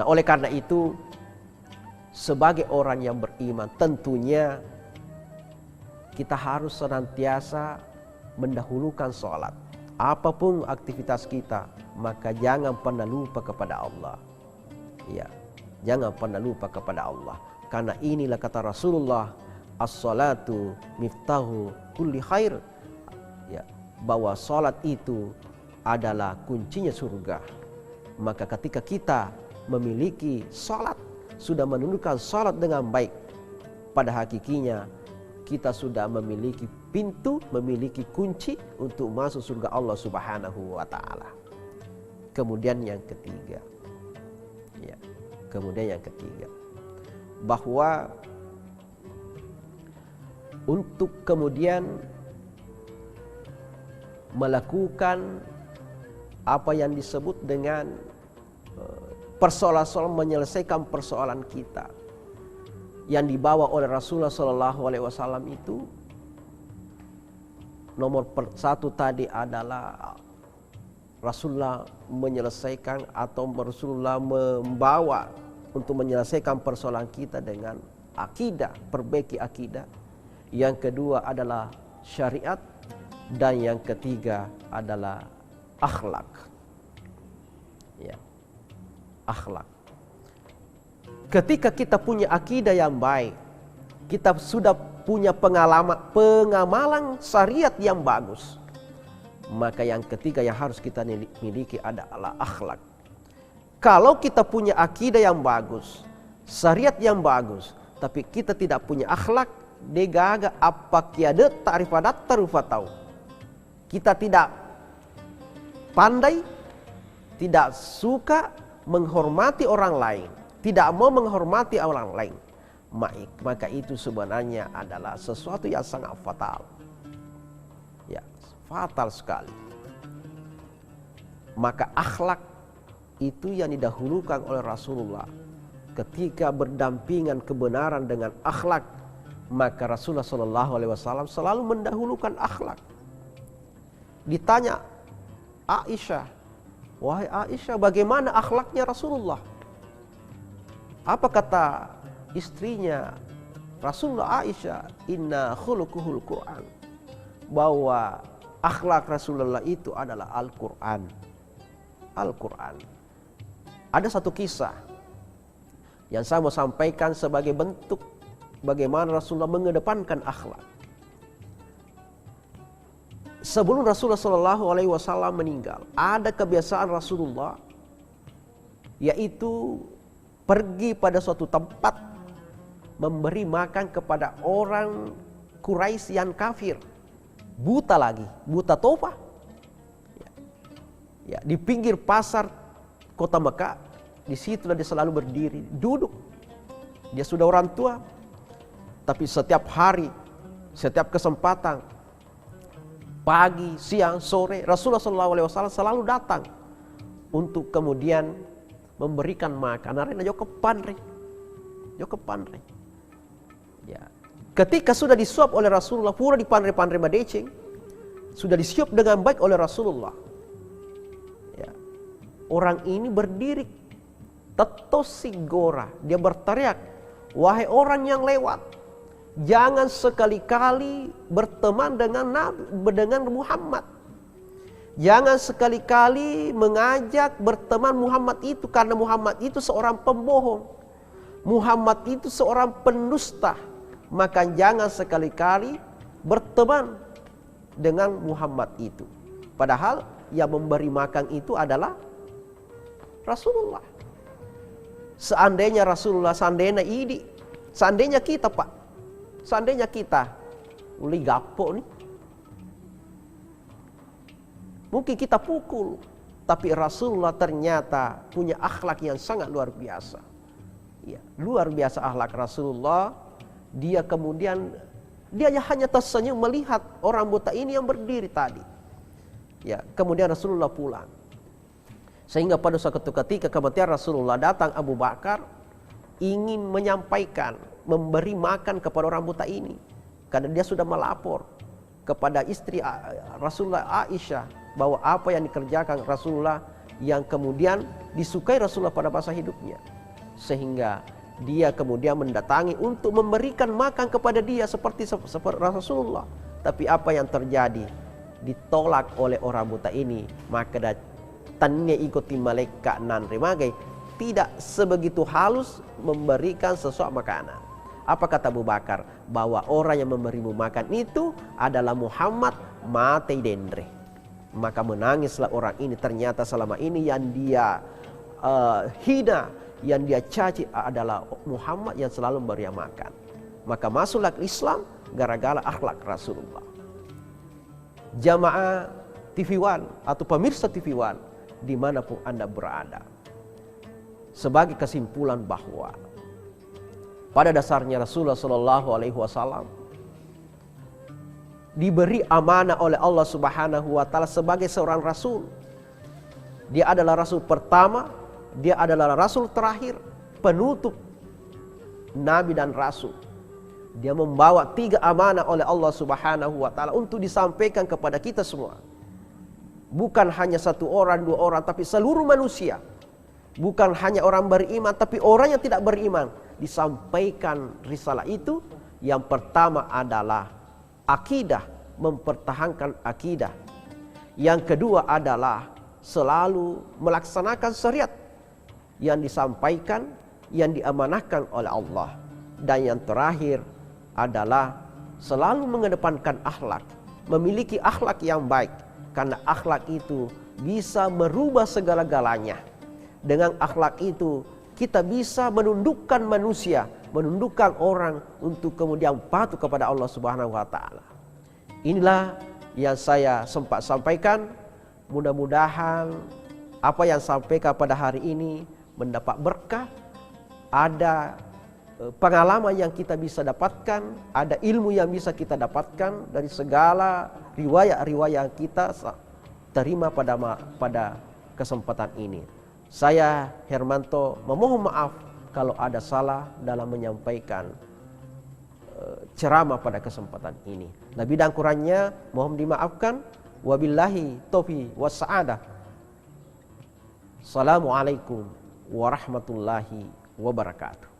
Nah, oleh karena itu sebagai orang yang beriman tentunya kita harus senantiasa mendahulukan sholat. Apapun aktivitas kita, maka jangan pernah lupa kepada Allah. Ya, jangan pernah lupa kepada Allah. Karena inilah kata Rasulullah, as-salatu miftahu kulli khair. Ya, bahwa sholat itu adalah kuncinya surga. Maka ketika kita memiliki sholat, sudah menunjukkan sholat dengan baik, pada hakikinya kita sudah memiliki pintu, memiliki kunci untuk masuk surga Allah Subhanahu wa ta'ala. Kemudian yang ketiga, ya, kemudian yang ketiga, bahwa untuk kemudian melakukan apa yang disebut dengan persoalan-persoalan, menyelesaikan persoalan kita yang dibawa oleh Rasulullah SAW itu, nomor satu tadi adalah Rasulullah menyelesaikan atau Rasulullah membawa untuk menyelesaikan persoalan kita dengan akidah, perbaiki akidah. Yang kedua adalah syariat, dan yang ketiga adalah akhlak. Ya, akhlak. Ketika kita punya akidah yang baik, kita sudah punya pengamalan syariat yang bagus, maka yang ketiga yang harus kita miliki adalah akhlak. Kalau kita punya akidah yang bagus, syariat yang bagus, tapi kita tidak punya akhlak, degaga apa kiade ta'rifadat tarufatau. Kita tidak pandai, tidak suka menghormati orang lain, tidak mau menghormati orang lain, maka itu sebenarnya adalah sesuatu yang sangat fatal. Ya, fatal sekali. Maka akhlak itu yang didahulukan oleh Rasulullah. Ketika berdampingan kebenaran dengan akhlak, maka Rasulullah SAW selalu mendahulukan akhlak. Ditanya Aisyah, wahai Aisyah, bagaimana akhlaknya Rasulullah? Apa kata istrinya Rasulullah Aisyah? Inna khuluquhul Quran. Bahwa akhlak Rasulullah itu adalah Al-Quran. Al-Quran. Ada satu kisah yang saya mau sampaikan sebagai bentuk bagaimana Rasulullah mengedepankan akhlak. Sebelum Rasulullah SAW meninggal, ada kebiasaan Rasulullah, yaitu pergi pada suatu tempat memberi makan kepada orang Quraisy yang kafir, buta lagi, buta toba. Ya, di pinggir pasar kota Mekah, di situ dia selalu berdiri, duduk. Dia sudah orang tua, tapi setiap hari, setiap kesempatan, pagi, siang, sore, Rasulullah SAW selalu datang untuk kemudian memberikan makan. Arena joko pandre. Ya. Ketika sudah disuap oleh Rasulullah, pura di pandre-pandre madeceng, sudah disiap dengan baik oleh Rasulullah. Ya. Orang ini berdiri, tetosi gora, dia berteriak, wahai orang yang lewat, jangan sekali-kali berteman dengan Muhammad. Jangan sekali-kali mengajak berteman Muhammad itu, karena Muhammad itu seorang pembohong. Muhammad itu seorang pendusta. Maka jangan sekali-kali berteman dengan Muhammad itu. Padahal yang memberi makan itu adalah Rasulullah. Seandainya Rasulullah, seandainya kita Pak, seandainya kita uli gapo nih, mungkin kita pukul. Tapi Rasulullah ternyata punya akhlak yang sangat luar biasa. Ya, luar biasa akhlak Rasulullah. Dia kemudian hanya tersenyum melihat orang buta ini yang berdiri tadi. Ya, kemudian Rasulullah pulang. Sehingga pada suatu ketika kematian Rasulullah, datang Abu Bakar ingin menyampaikan, memberi makan kepada orang buta ini, karena dia sudah melapor kepada istri Rasulullah Aisyah bahwa apa yang dikerjakan Rasulullah yang kemudian disukai Rasulullah pada masa hidupnya, sehingga dia kemudian mendatangi untuk memberikan makan kepada dia seperti Rasulullah. Tapi apa yang terjadi? Ditolak oleh orang buta ini. Maka datangnya ikuti malaikat nan remagai, tidak sebegitu halus memberikan sesuatu makanan. Apa kata Abu Bakar? Bahwa orang yang memberimu makan itu adalah Muhammad mati dendre. Maka menangislah orang ini. Ternyata selama ini yang dia hina, yang dia caci adalah Muhammad yang selalu memberi makan. Maka masuklah ke Islam gara-gara akhlak Rasulullah. Jamaah TV One atau pemirsa TV One dimanapun Anda berada, sebagai kesimpulan bahwa pada dasarnya Rasulullah SAW diberi amanah oleh Allah Subhanahu wa Ta'ala sebagai seorang rasul. Dia adalah rasul pertama, dia adalah rasul terakhir, penutup nabi dan rasul. Dia membawa 3 amanah oleh Allah Subhanahu wa Ta'ala untuk disampaikan kepada kita semua. Bukan hanya 1 orang, 2 orang, tapi seluruh manusia. Bukan hanya orang beriman, tapi orang yang tidak beriman. Disampaikan risalah itu. Yang pertama adalah akidah, mempertahankan akidah. Yang kedua adalah selalu melaksanakan syariat yang disampaikan, yang diamanahkan oleh Allah. Dan yang terakhir adalah selalu mengedepankan akhlak, memiliki akhlak yang baik, karena akhlak itu bisa merubah segala-galanya. Dengan akhlak itu kita bisa menundukkan manusia, menundukkan orang untuk kemudian patuh kepada Allah Subhanahu wa Ta'ala. Inilah yang saya sempat sampaikan. Mudah-mudahan apa yang sampaikan pada hari ini mendapat berkah, ada pengalaman yang kita bisa dapatkan, ada ilmu yang bisa kita dapatkan dari segala riwayat-riwayat yang kita terima pada kesempatan ini. Saya Hermanto memohon maaf kalau ada salah dalam menyampaikan ceramah pada kesempatan ini. Lebih dan kurangnya mohon dimaafkan. Wabillahi taufiq wassa'adah. Assalamualaikum warahmatullahi wabarakatuh.